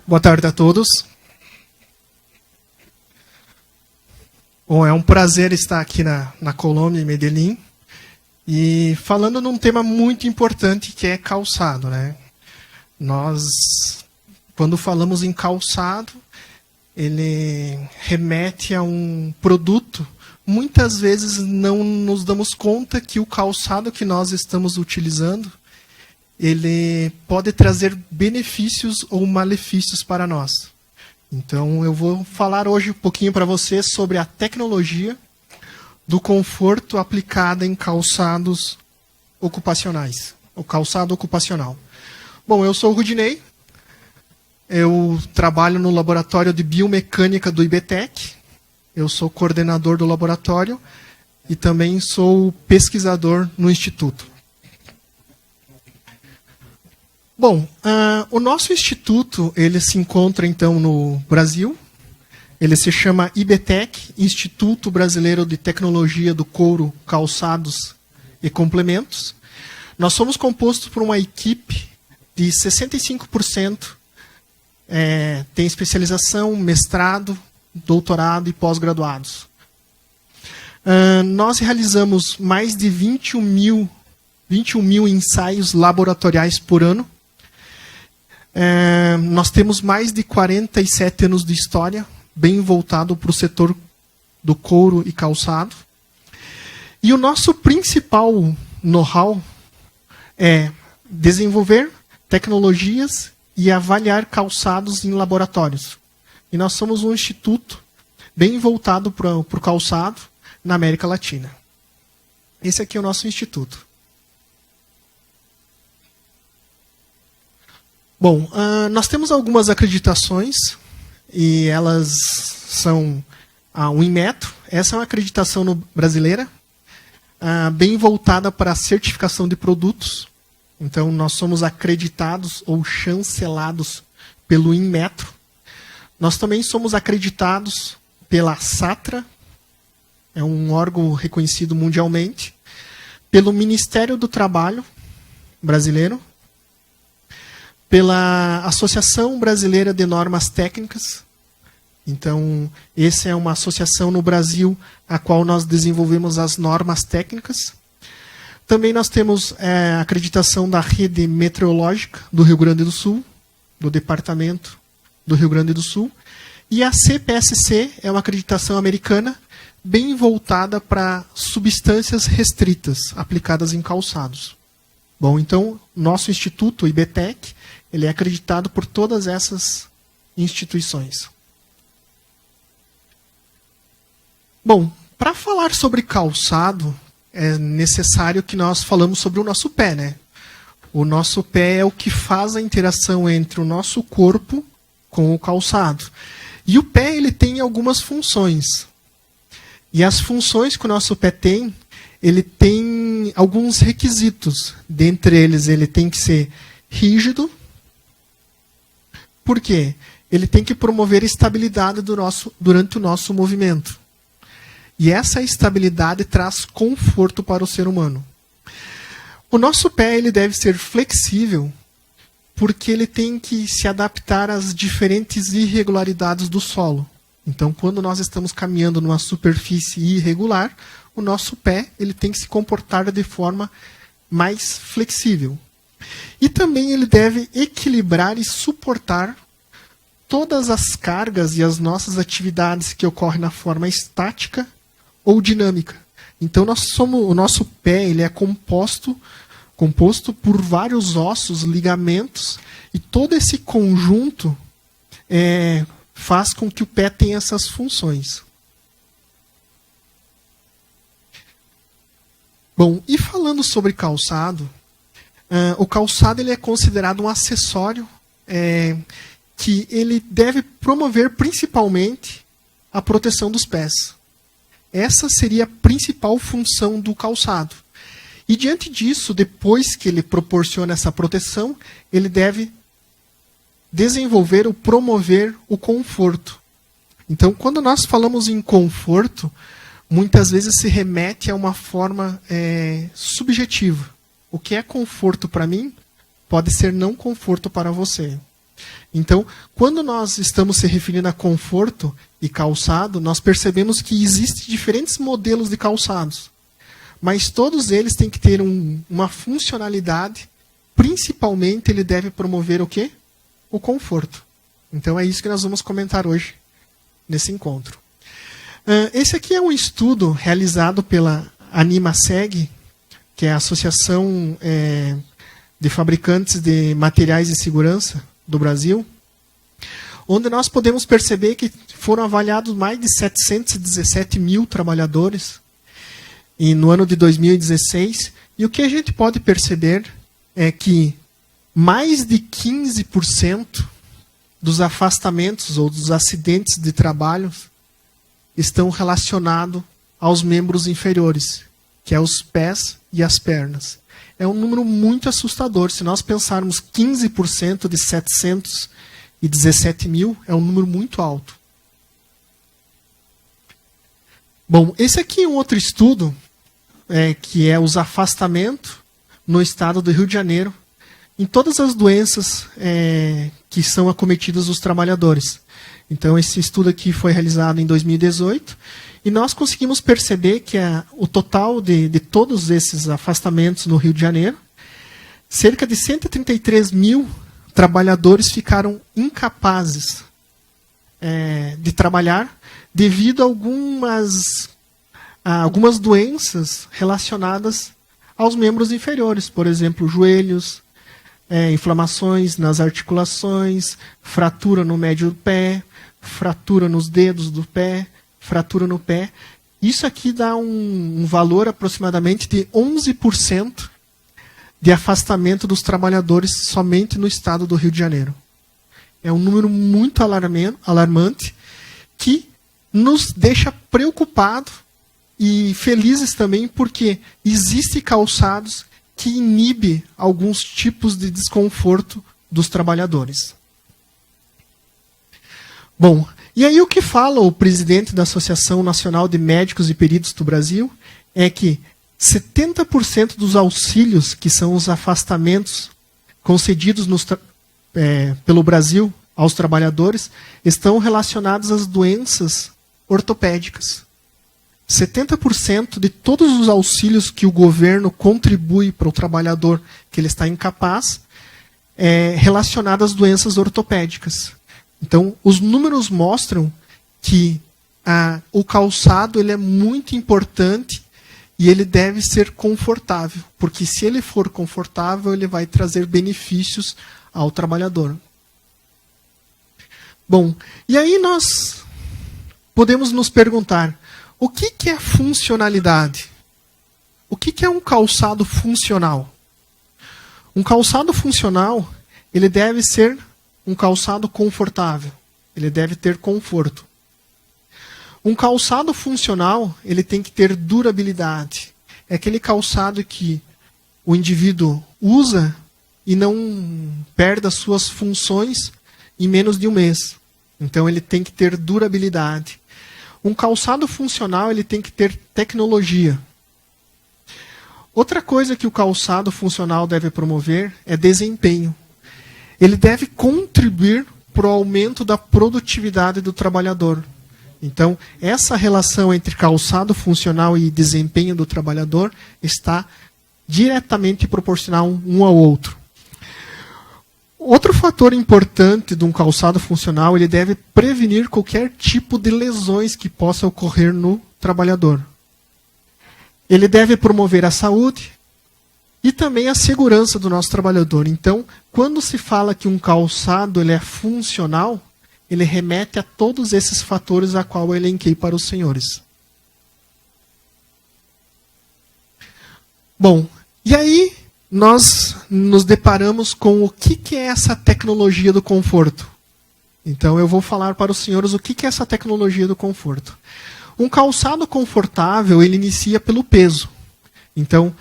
Boa tarde a todos. Bom, é um prazer estar aqui na Colômbia, em Medellín, e falando num tema muito importante que é calçado, né? Nós, quando falamos em calçado, ele remete a um produto. Muitas vezes não nos damos conta que o calçado que nós estamos utilizando, ele pode trazer benefícios ou malefícios para nós. Então, eu vou falar hoje um pouquinho para vocês sobre a tecnologia do conforto aplicada em calçados ocupacionais, o calçado ocupacional. Bom, eu sou o Rudinei, eu trabalho no laboratório de biomecânica do IBTEC, eu sou coordenador do laboratório e também sou pesquisador no Instituto. Bom, o nosso instituto ele se encontra então no Brasil. Ele se chama IBTEC, Instituto Brasileiro de Tecnologia do Couro, Calçados e Complementos. Nós somos compostos por uma equipe de 65% tem especialização, mestrado, doutorado e pós-graduados. Nós realizamos mais de 21 mil ensaios laboratoriais por ano. Nós temos mais de 47 anos de história, bem voltado para o setor do couro e calçado. E o nosso principal know-how é desenvolver tecnologias e avaliar calçados em laboratórios. E nós somos um instituto bem voltado para o calçado na América Latina. Esse aqui é o nosso instituto. Bom, nós temos algumas acreditações, e elas são a Inmetro. Essa é uma acreditação brasileira, bem voltada para a certificação de produtos. Então, nós somos acreditados ou chancelados pelo Inmetro. Nós também somos acreditados pela SATRA, é um órgão reconhecido mundialmente, pelo Ministério do Trabalho brasileiro, pela Associação Brasileira de Normas Técnicas. Então, essa é uma associação no Brasil a qual nós desenvolvemos as normas técnicas. Também nós temos a acreditação da Rede Meteorológica do Rio Grande do Sul, do Departamento do Rio Grande do Sul. E a CPSC é uma acreditação americana bem voltada para substâncias restritas aplicadas em calçados. Bom, então, nosso instituto, o IBTEC, ele é acreditado por todas essas instituições. Bom, para falar sobre calçado, é necessário que nós falamos sobre o nosso pé, né? O nosso pé é o que faz a interação entre o nosso corpo com o calçado. E o pé ele tem algumas funções. E as funções que o nosso pé tem, ele tem alguns requisitos. Dentre eles, ele tem que ser rígido. Por quê? Ele tem que promover estabilidade durante o nosso movimento. E essa estabilidade traz conforto para o ser humano. O nosso pé ele deve ser flexível, porque ele tem que se adaptar às diferentes irregularidades do solo. Então, quando nós estamos caminhando numa superfície irregular, o nosso pé ele tem que se comportar de forma mais flexível. E também ele deve equilibrar e suportar todas as cargas e as nossas atividades que ocorrem na forma estática ou dinâmica. Então, o nosso pé ele é composto por vários ossos, ligamentos, e todo esse conjunto faz com que o pé tenha essas funções. Bom, e falando sobre calçado, o calçado ele é considerado um acessório que ele deve promover principalmente a proteção dos pés. Essa seria a principal função do calçado. E diante disso, depois que ele proporciona essa proteção, ele deve desenvolver ou promover o conforto. Então, quando nós falamos em conforto, muitas vezes se remete a uma forma subjetiva. O que é conforto para mim pode ser não conforto para você. Então, quando nós estamos se referindo a conforto e calçado, nós percebemos que existem diferentes modelos de calçados. Mas todos eles têm que ter uma funcionalidade. Principalmente, ele deve promover o quê? O conforto. Então, é isso que nós vamos comentar hoje, nesse encontro. Esse aqui é um estudo realizado pela AnimaSeg, que é a Associação de Fabricantes de Materiais de Segurança do Brasil, onde nós podemos perceber que foram avaliados mais de 717 mil trabalhadores no ano de 2016, e o que a gente pode perceber é que mais de 15% dos afastamentos ou dos acidentes de trabalho estão relacionados aos membros inferiores, que é os pés e as pernas. É um número muito assustador. Se nós pensarmos 15% de 717 mil, é um número muito alto. Bom, esse aqui é um outro estudo, que é os afastamentos no estado do Rio de Janeiro, em todas as doenças que são acometidas os trabalhadores. Então, esse estudo aqui foi realizado em 2018, e nós conseguimos perceber que o total de todos esses afastamentos no Rio de Janeiro, cerca de 133 mil trabalhadores ficaram incapazes de trabalhar devido a algumas doenças relacionadas aos membros inferiores, por exemplo, joelhos, inflamações nas articulações, fratura no médio do pé, fratura nos dedos do pé, fratura no pé. Isso aqui dá um valor aproximadamente de 11% de afastamento dos trabalhadores somente no estado do Rio de Janeiro. É um número muito alarmante que nos deixa preocupados e felizes também, porque existem calçados que inibem alguns tipos de desconforto dos trabalhadores. Bom, e aí o que fala o presidente da Associação Nacional de Médicos e Peritos do Brasil é que 70% dos auxílios, que são os afastamentos concedidos pelo Brasil aos trabalhadores, estão relacionados às doenças ortopédicas. 70% de todos os auxílios que o governo contribui para o trabalhador que ele está incapaz é relacionado às doenças ortopédicas. Então, os números mostram que o calçado ele é muito importante e ele deve ser confortável, porque se ele for confortável, ele vai trazer benefícios ao trabalhador. Bom, e aí nós podemos nos perguntar, o que é funcionalidade? O que é um calçado funcional? Um calçado funcional, ele deve ser um calçado confortável. Ele deve ter conforto. Um calçado funcional, ele tem que ter durabilidade. É aquele calçado que o indivíduo usa e não perde as suas funções em menos de um mês. Então ele tem que ter durabilidade. Um calçado funcional, ele tem que ter tecnologia. Outra coisa que o calçado funcional deve promover é desempenho. Ele deve contribuir para o aumento da produtividade do trabalhador. Então, essa relação entre calçado funcional e desempenho do trabalhador está diretamente proporcional um ao outro. Outro fator importante de um calçado funcional, ele deve prevenir qualquer tipo de lesões que possa ocorrer no trabalhador. Ele deve promover a saúde e também a segurança do nosso trabalhador. Então, quando se fala que um calçado ele é funcional, ele remete a todos esses fatores a qual eu elenquei para os senhores. Bom, e aí nós nos deparamos com o que é essa tecnologia do conforto. Então eu vou falar para os senhores o que é essa tecnologia do conforto. Um calçado confortável, ele inicia pelo peso. Então,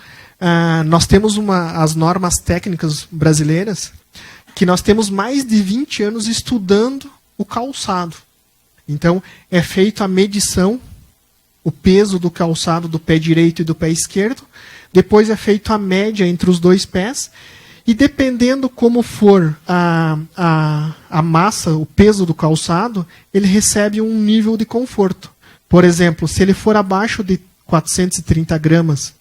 nós temos as normas técnicas brasileiras, que nós temos mais de 20 anos estudando o calçado. Então, é feita a medição, o peso do calçado do pé direito e do pé esquerdo, depois é feita a média entre os dois pés, E dependendo como for a massa, o peso do calçado, ele recebe um nível de conforto. Por exemplo, se ele for abaixo de 430 gramas,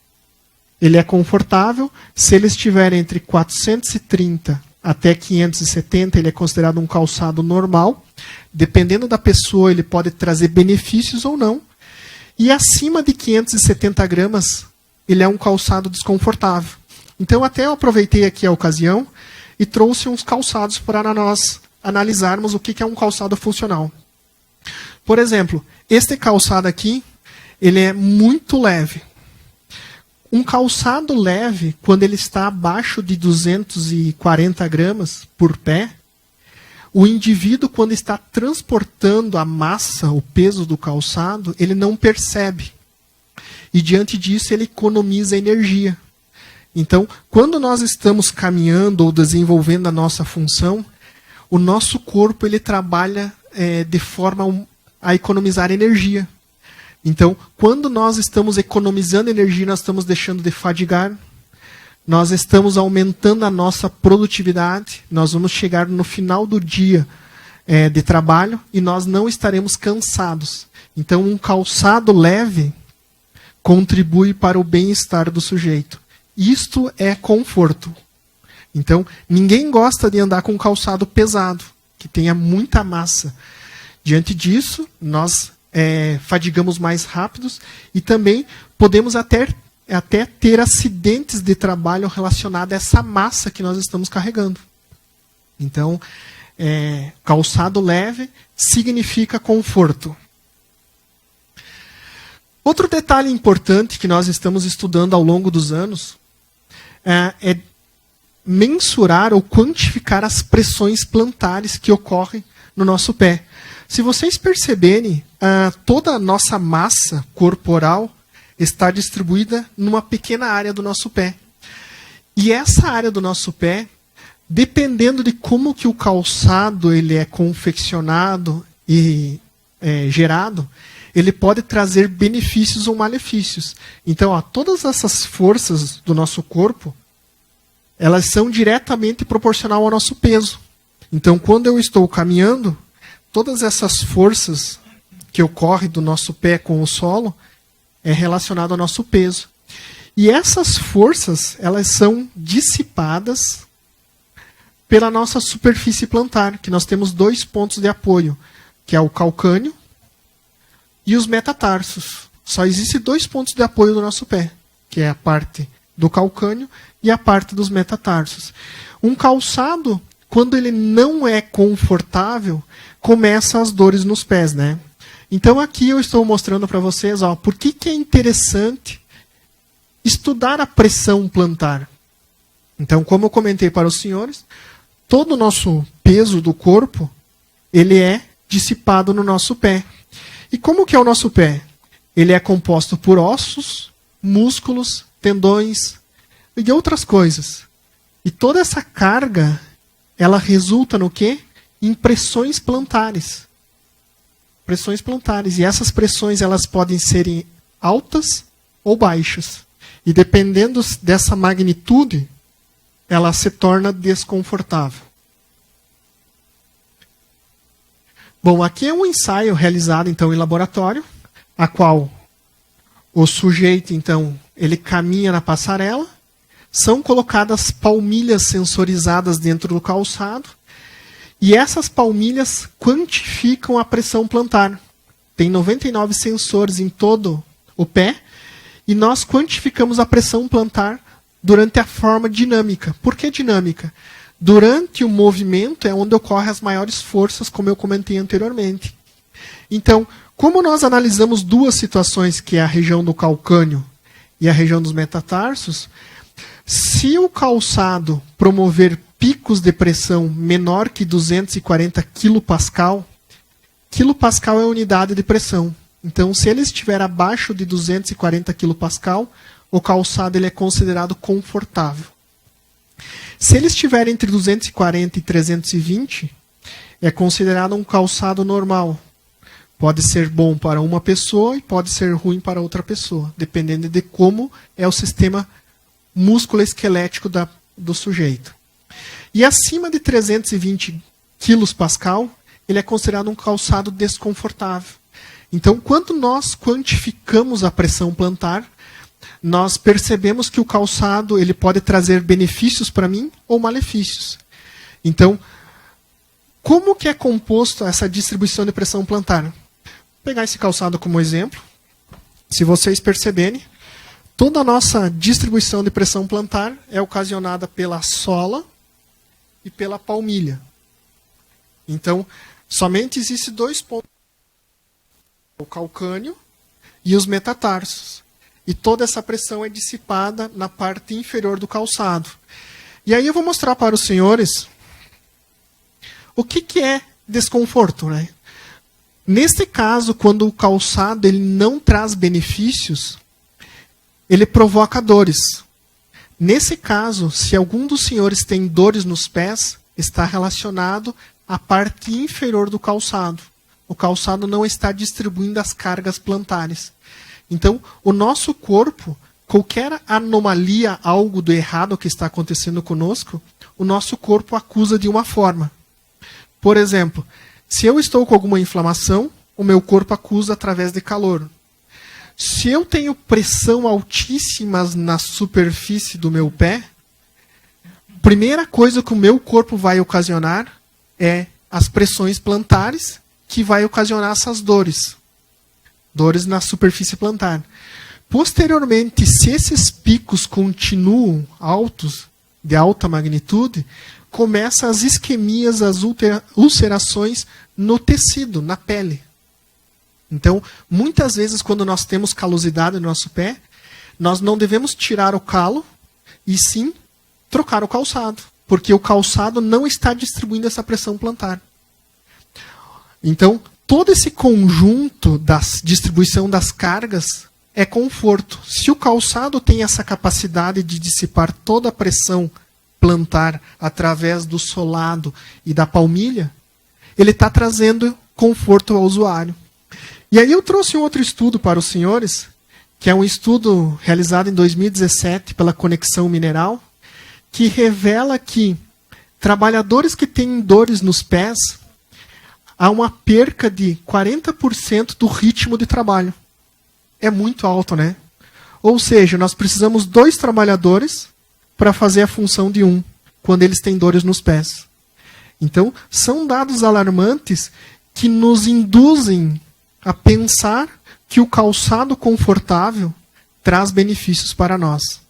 ele é confortável. Se ele estiver entre 430 até 570, ele é considerado um calçado normal. Dependendo da pessoa, ele pode trazer benefícios ou não. E acima de 570 gramas, ele é um calçado desconfortável. Então, até eu aproveitei aqui a ocasião e trouxe uns calçados para nós analisarmos o que é um calçado funcional. Por exemplo, este calçado aqui, ele é muito leve. Um calçado leve, quando ele está abaixo de 240 gramas por pé, o indivíduo, quando está transportando a massa, o peso do calçado, ele não percebe. E diante disso, ele economiza energia. Então, quando nós estamos caminhando ou desenvolvendo a nossa função, o nosso corpo ele trabalha de forma a economizar energia. Então, quando nós estamos economizando energia, nós estamos deixando de fadigar, nós estamos aumentando a nossa produtividade, nós vamos chegar no final do dia de trabalho e nós não estaremos cansados. Então, um calçado leve contribui para o bem-estar do sujeito. Isto é conforto. Então, ninguém gosta de andar com um calçado pesado, que tenha muita massa. Diante disso, nós fadigamos mais rápidos e também podemos até ter acidentes de trabalho relacionados a essa massa que nós estamos carregando. Então, calçado leve significa conforto. Outro detalhe importante que nós estamos estudando ao longo dos anos é mensurar ou quantificar as pressões plantares que ocorrem no nosso pé. Se vocês perceberem, toda a nossa massa corporal está distribuída numa pequena área do nosso pé. E essa área do nosso pé, dependendo de como que o calçado ele é confeccionado e gerado, ele pode trazer benefícios ou malefícios. Então, todas essas forças do nosso corpo, elas são diretamente proporcional ao nosso peso. Então, quando eu estou caminhando, todas essas forças que ocorrem do nosso pé com o solo é relacionado ao nosso peso. E essas forças, elas são dissipadas pela nossa superfície plantar, que nós temos 2 pontos de apoio, que é o calcâneo e os metatarsos. Só existem 2 pontos de apoio do nosso pé, que é a parte do calcâneo e a parte dos metatarsos. Um calçado, quando ele não é confortável, começam as dores nos pés, né? Então aqui eu estou mostrando para vocês, por que é interessante estudar a pressão plantar. Então, como eu comentei para os senhores, todo o nosso peso do corpo, ele é dissipado no nosso pé. E como que é o nosso pé? Ele é composto por ossos, músculos, tendões e outras coisas. E toda essa carga, ela resulta no quê? Em pressões plantares. Pressões plantares. E essas pressões, elas podem ser altas ou baixas. E dependendo dessa magnitude, ela se torna desconfortável. Bom, aqui é um ensaio realizado então em laboratório, a qual o sujeito então ele caminha na passarela, são colocadas palmilhas sensorizadas dentro do calçado e essas palmilhas quantificam a pressão plantar. Tem 99 sensores em todo o pé e nós quantificamos a pressão plantar durante a forma dinâmica. Por que dinâmica? Durante o movimento é onde ocorrem as maiores forças, como eu comentei anteriormente. Então, como nós analisamos 2 situações, que é a região do calcâneo e a região dos metatarsos, se o calçado promover picos de pressão menor que 240 kPa, quilopascal é a unidade de pressão. Então, se ele estiver abaixo de 240 kPa, o calçado ele é considerado confortável. Se ele estiver entre 240 e 320, é considerado um calçado normal. Pode ser bom para uma pessoa e pode ser ruim para outra pessoa, dependendo de como é o sistema músculo-esquelético do sujeito. E acima de 320 kPa, ele é considerado um calçado desconfortável. Então, quando nós quantificamos a pressão plantar, nós percebemos que o calçado ele pode trazer benefícios para mim ou malefícios. Então, como que é composto essa distribuição de pressão plantar? Vou pegar esse calçado como exemplo. Se vocês perceberem, toda a nossa distribuição de pressão plantar é ocasionada pela sola e pela palmilha. Então, somente existem 2 pontos: o calcâneo e os metatarsos. E toda essa pressão é dissipada na parte inferior do calçado. E aí eu vou mostrar para os senhores o que é desconforto, né? Neste caso, quando o calçado ele não traz benefícios, ele provoca dores. Nesse caso, se algum dos senhores tem dores nos pés, está relacionado à parte inferior do calçado. O calçado não está distribuindo as cargas plantares. Então, o nosso corpo, qualquer anomalia, algo do errado que está acontecendo conosco, o nosso corpo acusa de uma forma. Por exemplo, se eu estou com alguma inflamação, o meu corpo acusa através de calor. Se eu tenho pressão altíssima na superfície do meu pé, a primeira coisa que o meu corpo vai ocasionar é as pressões plantares, que vai ocasionar essas dores. Dores na superfície plantar. Posteriormente, se esses picos continuam altos, de alta magnitude, começam as isquemias, as ulcerações no tecido, na pele. Então, muitas vezes, quando nós temos calosidade no nosso pé, nós não devemos tirar o calo, e sim trocar o calçado, porque o calçado não está distribuindo essa pressão plantar. Então, todo esse conjunto da distribuição das cargas é conforto. Se o calçado tem essa capacidade de dissipar toda a pressão plantar através do solado e da palmilha, ele está trazendo conforto ao usuário. E aí eu trouxe um outro estudo para os senhores, que é um estudo realizado em 2017 pela Conexão Mineral, que revela que trabalhadores que têm dores nos pés, há uma perca de 40% do ritmo de trabalho. É muito alto, né? Ou seja, nós precisamos 2 trabalhadores para fazer a função de 1, quando eles têm dores nos pés. Então, são dados alarmantes que nos induzem a pensar que o calçado confortável traz benefícios para nós.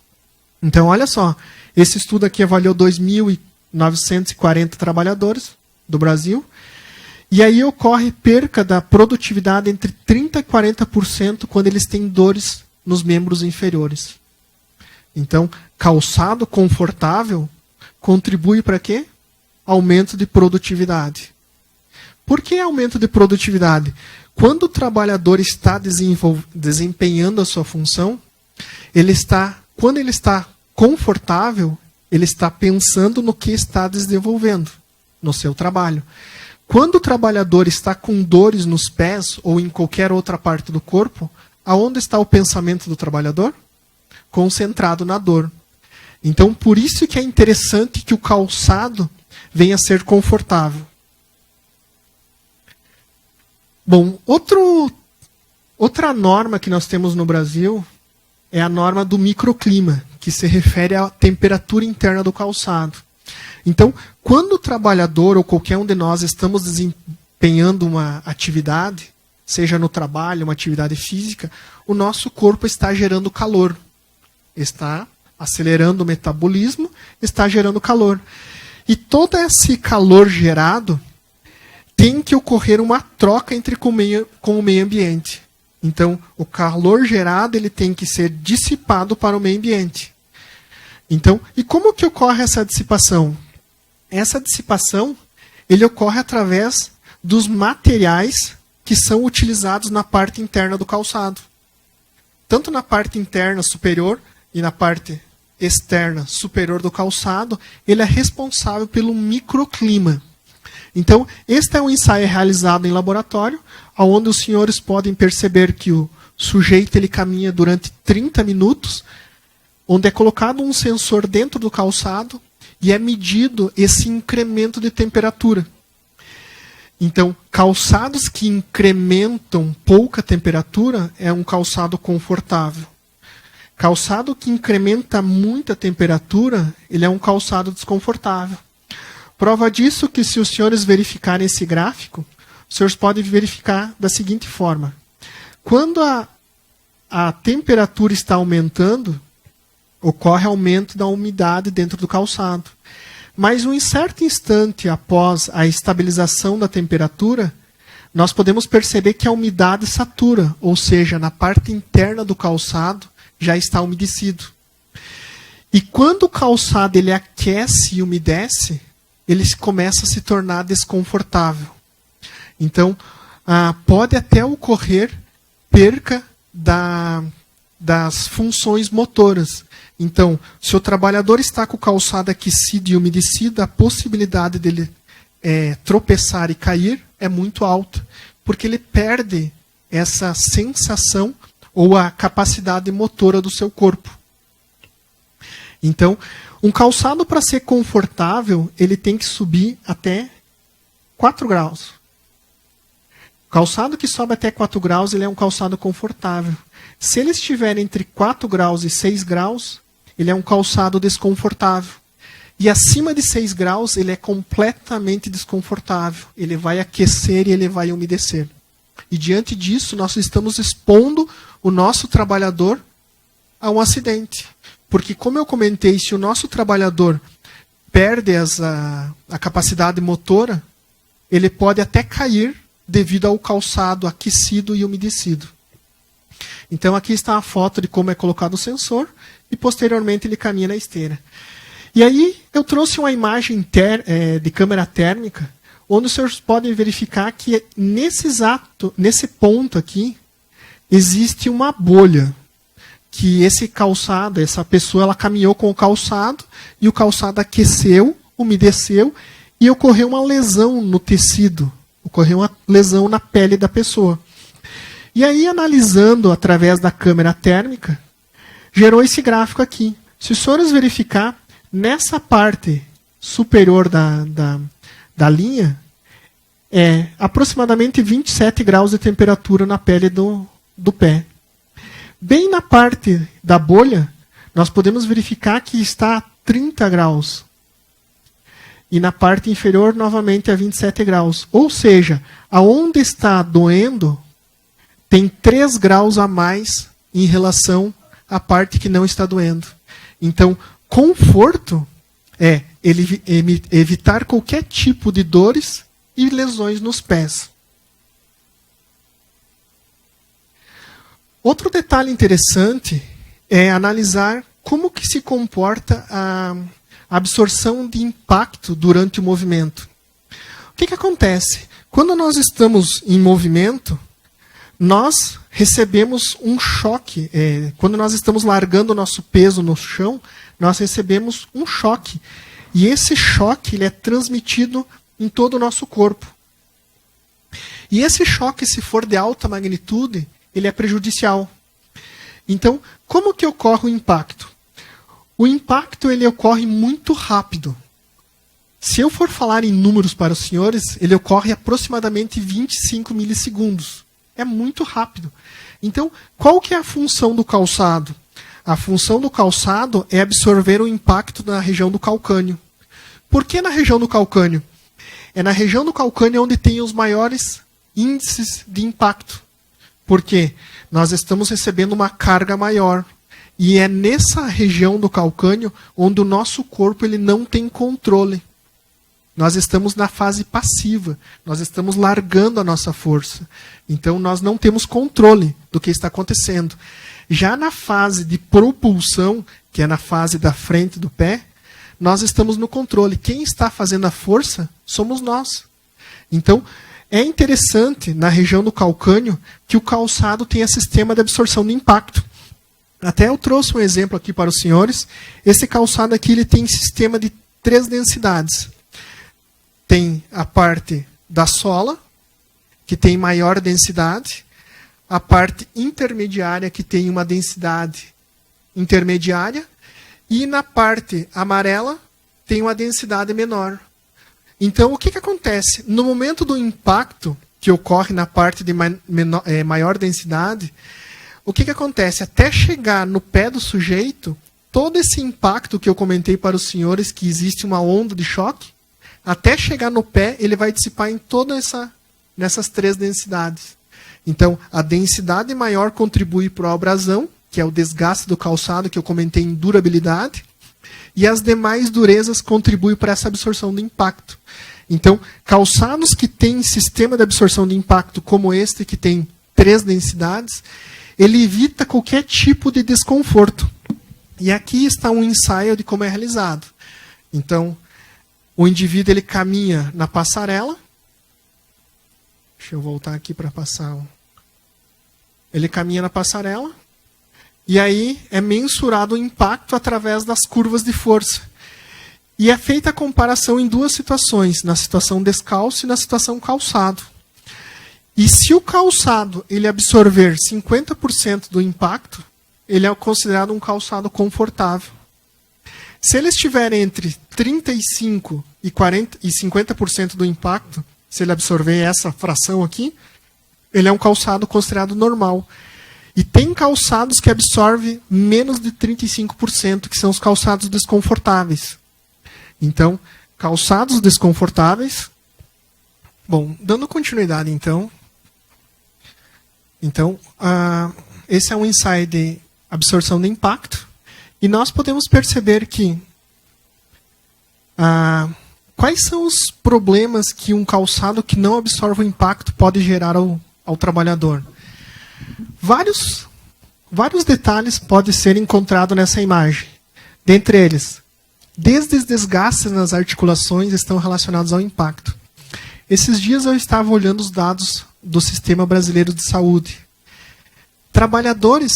Então, olha só, esse estudo aqui avaliou 2.940 trabalhadores do Brasil, e aí ocorre perca da produtividade entre 30% e 40% quando eles têm dores nos membros inferiores. Então, calçado confortável contribui para quê? Aumento de produtividade. Por que aumento de produtividade? Quando o trabalhador está desempenhando a sua função, quando ele está confortável, ele está pensando no que está desenvolvendo no seu trabalho. Quando o trabalhador está com dores nos pés ou em qualquer outra parte do corpo, aonde está o pensamento do trabalhador? Concentrado na dor. Então, por isso que é interessante que o calçado venha a ser confortável. Bom, outra norma que nós temos no Brasil é a norma do microclima, que se refere à temperatura interna do calçado. Então, quando o trabalhador ou qualquer um de nós estamos desempenhando uma atividade, seja no trabalho, uma atividade física, o nosso corpo está gerando calor. Está acelerando o metabolismo, está gerando calor. E todo esse calor gerado tem que ocorrer uma troca com o meio ambiente. Então, o calor gerado ele tem que ser dissipado para o meio ambiente. Então, e como que ocorre essa dissipação? Essa dissipação ele ocorre através dos materiais que são utilizados na parte interna do calçado. Tanto na parte interna superior e na parte externa superior do calçado, ele é responsável pelo microclima. Então, este é um ensaio realizado em laboratório, onde os senhores podem perceber que o sujeito ele caminha durante 30 minutos, onde é colocado um sensor dentro do calçado, e é medido esse incremento de temperatura. Então, calçados que incrementam pouca temperatura é um calçado confortável. Calçado que incrementa muita temperatura, ele é um calçado desconfortável. Prova disso que, se os senhores verificarem esse gráfico, os senhores podem verificar da seguinte forma. Quando a temperatura está aumentando, ocorre aumento da umidade dentro do calçado. Mas um certo instante após a estabilização da temperatura, nós podemos perceber que a umidade satura, ou seja, na parte interna do calçado já está umedecido. E quando o calçado ele aquece e umedece, ele começa a se tornar desconfortável. Então, pode até ocorrer perca das funções motoras. Então, se o trabalhador está com o calçado aquecido e umedecido, a possibilidade dele tropeçar e cair é muito alta, porque ele perde essa sensação ou a capacidade motora do seu corpo. Então, um calçado, para ser confortável, ele tem que subir até 4 graus. O calçado que sobe até 4 graus, ele é um calçado confortável. Se ele estiver entre 4 graus e 6 graus, ele é um calçado desconfortável. E acima de 6 graus, ele é completamente desconfortável. Ele vai aquecer e ele vai umedecer. E diante disso, nós estamos expondo o nosso trabalhador a um acidente. Porque, como eu comentei, se o nosso trabalhador perde a capacidade motora, ele pode até cair devido ao calçado aquecido e umedecido. Então, aqui está a foto de como é colocado o sensor e, posteriormente, ele caminha na esteira. E aí, eu trouxe uma imagem de câmera térmica, onde os senhores podem verificar que nesse ponto aqui, existe uma bolha. Que esse calçado, essa pessoa, ela caminhou com o calçado e o calçado aqueceu, umedeceu e ocorreu uma lesão no tecido, ocorreu uma lesão na pele da pessoa. E aí, analisando através da câmera térmica, gerou esse gráfico aqui. Se os senhores verificar, nessa parte superior da linha, é aproximadamente 27 graus de temperatura na pele do pé. Bem na parte da bolha, nós podemos verificar que está a 30 graus. E na parte inferior, novamente, a 27 graus. Ou seja, aonde está doendo, tem 3 graus a mais em relação à parte que não está doendo. Então, conforto é ele evitar qualquer tipo de dores e lesões nos pés. Outro detalhe interessante é analisar como que se comporta a absorção de impacto durante o movimento. O que acontece? Quando nós estamos em movimento, nós recebemos um choque. Quando nós estamos largando o nosso peso no chão, nós recebemos um choque. E esse choque ele é transmitido em todo o nosso corpo. E esse choque, se for de alta magnitude, ele é prejudicial. Então, como que ocorre o impacto? O impacto ele ocorre muito rápido. Se eu for falar em números para os senhores, ele ocorre aproximadamente 25 milissegundos. É muito rápido. Então, qual que é a função do calçado? A função do calçado é absorver o impacto na região do calcânio. Por que na região do calcânio? É na região do calcânio onde tem os maiores índices de impacto. Porque nós estamos recebendo uma carga maior. E é nessa região do calcânio onde o nosso corpo ele não tem controle. Nós estamos na fase passiva. Nós estamos largando a nossa força. Então nós não temos controle do que está acontecendo. Já na fase de propulsão, que é na fase da frente do pé, nós estamos no controle. Quem está fazendo a força somos nós. Então, é interessante, na região do calcânio, que o calçado tenha sistema de absorção de impacto. Até eu trouxe um exemplo aqui para os senhores. Esse calçado aqui ele tem sistema de 3 densidades. Tem a parte da sola, que tem maior densidade. A parte intermediária, que tem uma densidade intermediária. E na parte amarela, tem uma densidade menor. Então, o que acontece? No momento do impacto, que ocorre na parte de maior densidade, o que acontece? Até chegar no pé do sujeito, todo esse impacto que eu comentei para os senhores, que existe uma onda de choque, até chegar no pé, ele vai dissipar em nessas 3 densidades. Então, a densidade maior contribui para a abrasão, que é o desgaste do calçado, que eu comentei em durabilidade, e as demais durezas contribuem para essa absorção do impacto. Então, calçados que têm sistema de absorção de impacto como este, que tem 3 densidades, ele evita qualquer tipo de desconforto. E aqui está um ensaio de como é realizado. Então, o indivíduo ele caminha na passarela. Deixa eu voltar aqui para passar. Ele caminha na passarela. E aí é mensurado o impacto através das curvas de força. E é feita a comparação em 2 situações, na situação descalço e na situação calçado. E se o calçado ele absorver 50% do impacto, ele é considerado um calçado confortável. Se ele estiver entre 35% e 50% do impacto, se ele absorver essa fração aqui, ele é um calçado considerado normal. E tem calçados que absorvem menos de 35%, que são os calçados desconfortáveis. Então, calçados desconfortáveis. Bom, dando continuidade, então. Então, esse é um ensaio de absorção de impacto. E nós podemos perceber que quais são os problemas que um calçado que não absorve o impacto pode gerar ao trabalhador. Vários detalhes podem ser encontrados nessa imagem. Dentre eles, desde os desgastes nas articulações estão relacionados ao impacto. Esses dias eu estava olhando os dados do Sistema Brasileiro de Saúde. Trabalhadores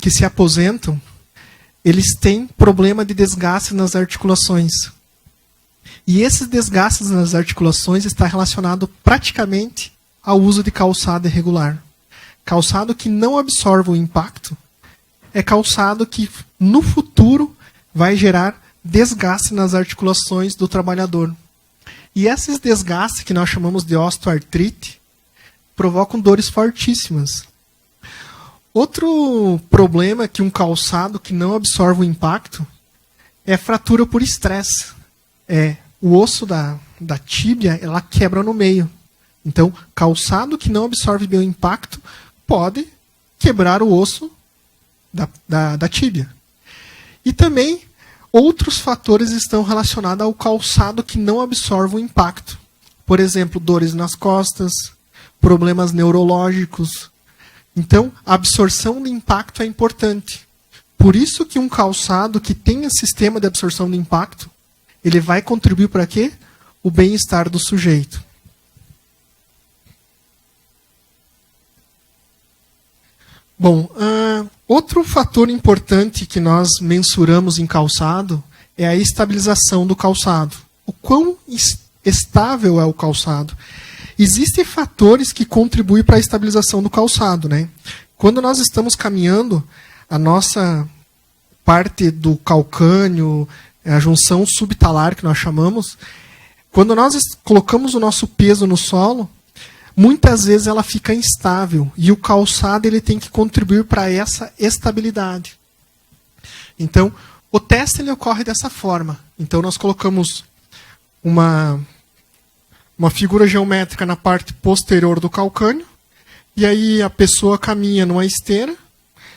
que se aposentam, eles têm problema de desgaste nas articulações. E esses desgastes nas articulações está relacionado praticamente ao uso de calçado irregular. Calçado que não absorve o impacto é calçado que, no futuro, vai gerar desgaste nas articulações do trabalhador. E esses desgastes, que nós chamamos de osteoartrite, provocam dores fortíssimas. Outro problema que um calçado que não absorve o impacto é fratura por estresse. O osso da tíbia ela quebra no meio. Então, calçado que não absorve bem o impacto pode quebrar o osso da tíbia. E também outros fatores estão relacionados ao calçado que não absorve o impacto. Por exemplo, dores nas costas, problemas neurológicos. Então, a absorção de impacto é importante. Por isso que um calçado que tenha sistema de absorção de impacto, ele vai contribuir para quê? O bem-estar do sujeito. Bom, outro fator importante que nós mensuramos em calçado é a estabilização do calçado. O quão estável é o calçado? Existem fatores que contribuem para a estabilização do calçado, né? Quando nós estamos caminhando, a nossa parte do calcânio, a junção subtalar que nós chamamos, quando nós colocamos o nosso peso no solo, muitas vezes ela fica instável e o calçado ele tem que contribuir para essa estabilidade. Então, o teste ele ocorre dessa forma. Então, nós colocamos uma figura geométrica na parte posterior do calcânio e aí a pessoa caminha numa esteira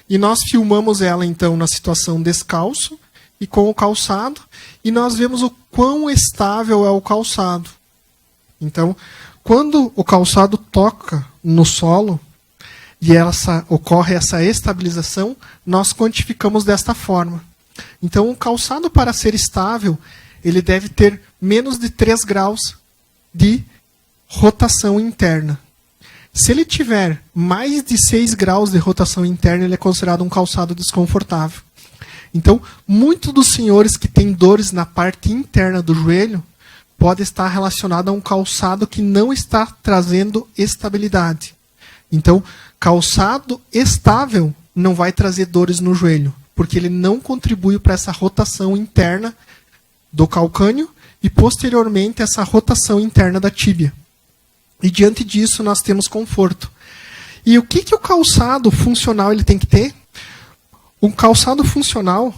e nós filmamos ela, então, na situação descalço e com o calçado e nós vemos o quão estável é o calçado. Então, quando o calçado toca no solo e ocorre essa estabilização, nós quantificamos desta forma. Então, o calçado, para ser estável, ele deve ter menos de 3 graus de rotação interna. Se ele tiver mais de 6 graus de rotação interna, ele é considerado um calçado desconfortável. Então, muitos dos senhores que têm dores na parte interna do joelho pode estar relacionado a um calçado que não está trazendo estabilidade. Então, calçado estável não vai trazer dores no joelho, porque ele não contribui para essa rotação interna do calcâneo e, posteriormente, essa rotação interna da tíbia. E, diante disso, nós temos conforto. E o que o calçado funcional ele tem que ter? Um calçado funcional,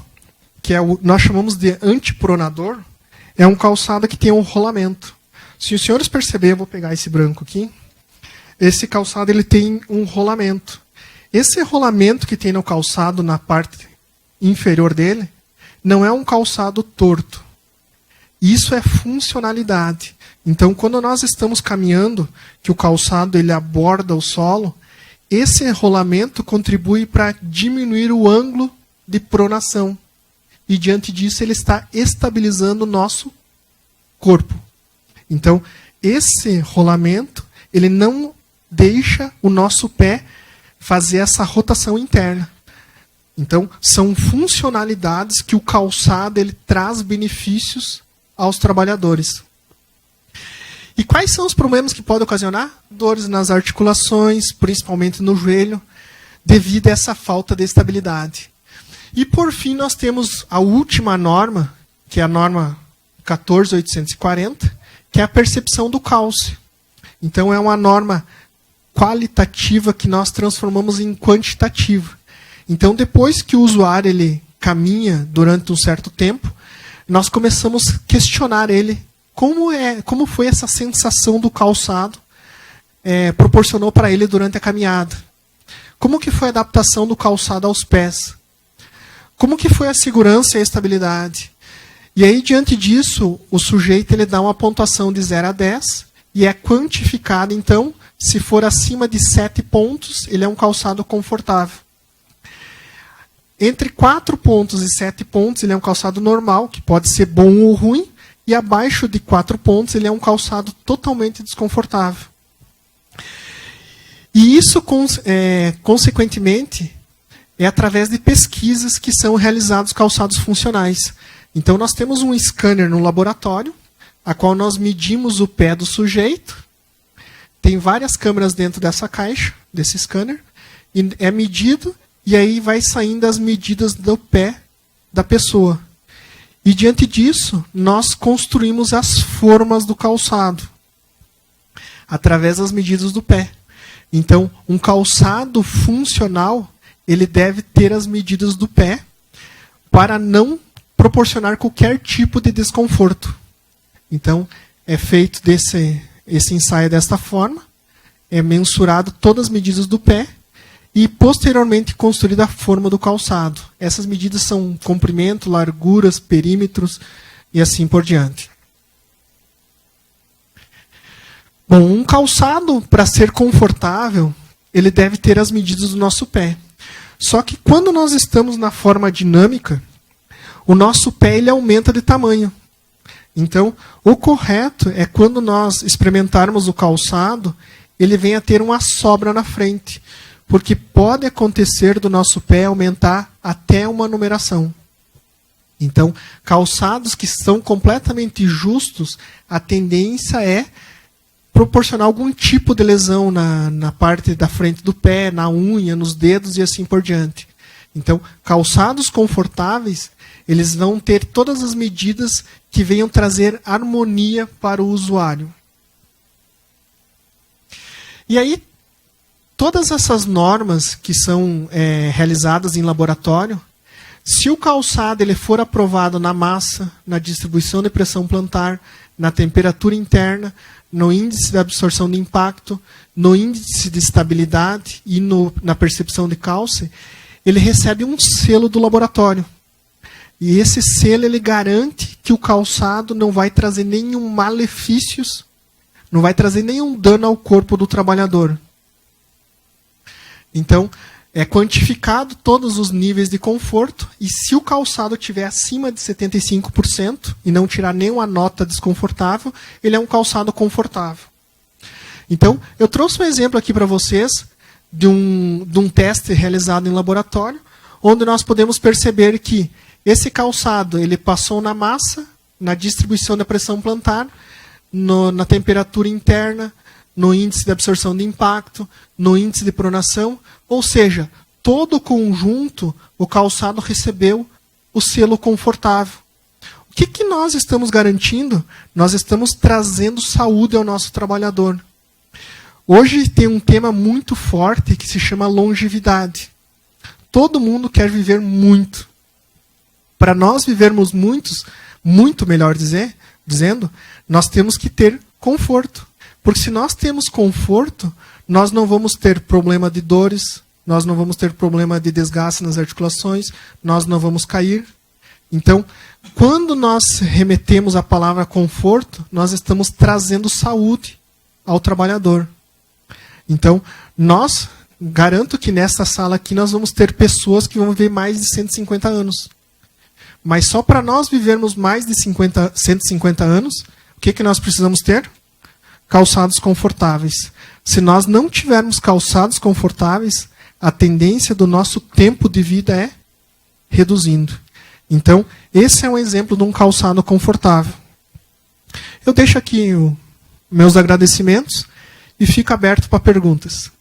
que nós chamamos de antipronador, é um calçado que tem um rolamento. Se os senhores perceberem, eu vou pegar esse branco aqui, esse calçado ele tem um rolamento. Esse rolamento que tem no calçado, na parte inferior dele, não é um calçado torto. Isso é funcionalidade. Então, quando nós estamos caminhando, que o calçado ele aborda o solo, esse rolamento contribui para diminuir o ângulo de pronação. E, diante disso, ele está estabilizando o nosso corpo. Então, esse rolamento, ele não deixa o nosso pé fazer essa rotação interna. Então, são funcionalidades que o calçado ele traz benefícios aos trabalhadores. E quais são os problemas que podem ocasionar? Dores nas articulações, principalmente no joelho, devido a essa falta de estabilidade. E, por fim, nós temos a última norma, que é a norma 14840, que é a percepção do cálcio. Então, é uma norma qualitativa que nós transformamos em quantitativa. Então, depois que o usuário ele caminha durante um certo tempo, nós começamos a questionar ele como foi essa sensação do calçado proporcionou para ele durante a caminhada. Como que foi a adaptação do calçado aos pés? Como que foi a segurança e a estabilidade? E aí, diante disso, o sujeito ele dá uma pontuação de 0 a 10 e é quantificado, então, se for acima de 7 pontos, ele é um calçado confortável. Entre 4 pontos e 7 pontos, ele é um calçado normal, que pode ser bom ou ruim, e abaixo de 4 pontos, ele é um calçado totalmente desconfortável. E isso, consequentemente, é através de pesquisas que são realizados calçados funcionais. Então, nós temos um scanner no laboratório, a qual nós medimos o pé do sujeito. Tem várias câmeras dentro dessa caixa, desse scanner, e é medido, e aí vai saindo as medidas do pé da pessoa. E, diante disso, nós construímos as formas do calçado, através das medidas do pé. Então, um calçado funcional, ele deve ter as medidas do pé para não proporcionar qualquer tipo de desconforto. Então, é feito esse ensaio desta forma, é mensurado todas as medidas do pé e, posteriormente, construída a forma do calçado. Essas medidas são comprimento, larguras, perímetros e assim por diante. Bom, um calçado, para ser confortável, ele deve ter as medidas do nosso pé. Só que quando nós estamos na forma dinâmica, o nosso pé ele aumenta de tamanho. Então, o correto é quando nós experimentarmos o calçado, ele venha a ter uma sobra na frente. Porque pode acontecer do nosso pé aumentar até uma numeração. Então, calçados que são completamente justos, a tendência é proporcionar algum tipo de lesão na parte da frente do pé, na unha, nos dedos e assim por diante. Então, calçados confortáveis, eles vão ter todas as medidas que venham trazer harmonia para o usuário. E aí, todas essas normas que são realizadas em laboratório, se o calçado ele for aprovado na massa, na distribuição de pressão plantar, na temperatura interna, no índice de absorção de impacto, no índice de estabilidade e na percepção de cálcio, ele recebe um selo do laboratório. E esse selo ele garante que o calçado não vai trazer nenhum malefícios, não vai trazer nenhum dano ao corpo do trabalhador. Então, é quantificado todos os níveis de conforto e se o calçado estiver acima de 75% e não tirar nenhuma nota desconfortável, ele é um calçado confortável. Então, eu trouxe um exemplo aqui para vocês de um teste realizado em laboratório, onde nós podemos perceber que esse calçado ele passou na massa, na distribuição da pressão plantar, na temperatura interna, no índice de absorção de impacto, no índice de pronação, ou seja, todo o conjunto, o calçado recebeu o selo confortável. O que nós estamos garantindo? Nós estamos trazendo saúde ao nosso trabalhador. Hoje tem um tema muito forte que se chama longevidade. Todo mundo quer viver muito. Para nós vivermos muito melhor dizendo, nós temos que ter conforto. Porque se nós temos conforto, nós não vamos ter problema de dores, nós não vamos ter problema de desgaste nas articulações, nós não vamos cair. Então, quando nós remetemos a palavra conforto, nós estamos trazendo saúde ao trabalhador. Então, garanto que nessa sala aqui nós vamos ter pessoas que vão viver mais de 150 anos. Mas só para nós vivermos mais de 150 anos, o que nós precisamos ter? Calçados confortáveis. Se nós não tivermos calçados confortáveis, a tendência do nosso tempo de vida é reduzindo. Então, esse é um exemplo de um calçado confortável. Eu deixo aqui meus agradecimentos e fico aberto para perguntas.